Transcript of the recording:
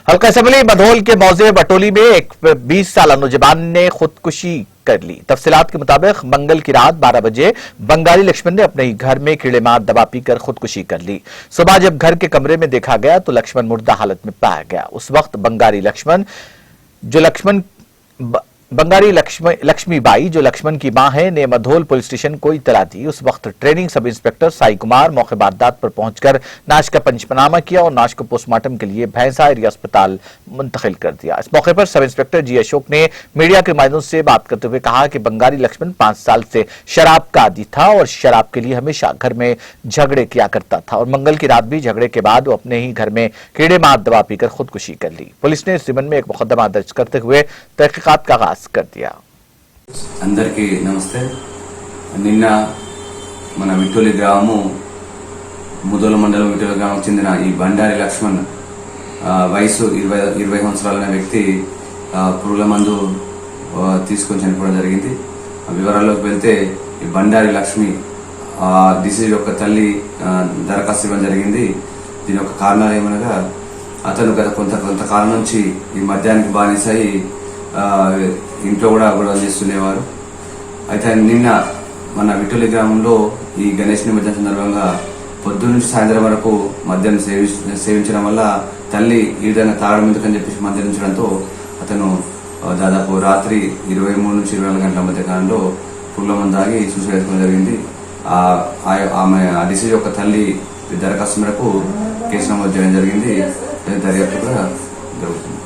हल्का असम्बली बधौल के मौजे बटोली में एक 20 साल नौजवान ने खुदकुशी कर ली। तफसीलात के मुताबिक मंगल की रात 12 बजे बंगाली लक्ष्मण ने अपने ही घर में कीड़ेमार दवा पीकर खुदकुशी कर ली। सुबह जब घर के कमरे में देखा गया तो लक्ष्मण मुर्दा हालत में पाया गया। उस वक्त बंगाली लक्ष्मीबाई जो लक्ष्मण की मां है ने मधोल पुलिस स्टेशन को इतला दी। उस वक्त training sub inspector Sai Kumar मौके वारदात पर पहुंचकर नाश का पंचनामा किया और नाश को पोस्टमार्टम के लिए भैंसा एरिया अस्पताल मुंतकिल कर दिया। इस मौके पर सब इंस्पेक्टर जी अशोक ने मीडिया के माध्यम से बात करते हुए कहा कि बंगाली लक्ष्मण 5 साल से शराब का आदी था और शराब के लिए हमेशा घर में झगड़े किया करता था और मंगल की रात भी झगड़े के बाद वो अपने ही घर में कीड़ेमार दवा पीकर खुदकुशी कर ली। पुलिस ने इस संबंध में एक मुकदमा दर्ज करते हुए तहकीकात का आगाज कर दिया। అందరికీ నమస్తే। నిన్న మన విట్టోలి గ్రామము ముదోల మండలం విట్టోలి గ్రామం చెందిన ఈ బండారి లక్ష్మణ్ వయసు 20 సంవత్సరాల వ్యక్తి పురుగుల మందు తీసుకొని చనిపోవడం జరిగింది। వివరాల్లోకి వెళ్తే ఈ బండారి లక్ష్మి డిసీజ్ యొక్క తల్లి దరఖాస్తు ఇవ్వడం జరిగింది। దీని యొక్క కారణాలు ఏమనగా అతను గత కొంతకాలం నుంచి ఈ మద్యానికి బానిసై ఇంట్లో కూడా గొడవలు చేస్తుండేవారు। అయితే నిన్న మన విట్టోలి గ్రామంలో ఈ గణేష్ నిమజ్జనం సందర్భంగా పొద్దున్న నుంచి సాయంత్రం వరకు మద్యం సేవించడం వల్ల తల్లి ఈ విధంగా తాగడం ఎందుకని చెప్పేసి మందలించడంతో అతను దాదాపు రాత్రి 23 నుంచి 24 గంటల మధ్య కాలంలో పుల్ల మందు తాగి సూసైడ్ చేసుకోవడం జరిగింది। ఆమె ఆ డిసీజ్ యొక్క తల్లి దరఖాస్తు మేరకు కేసు నమోదు చేయడం జరిగింది। దర్యాప్తు కూడా జరుగుతుంది।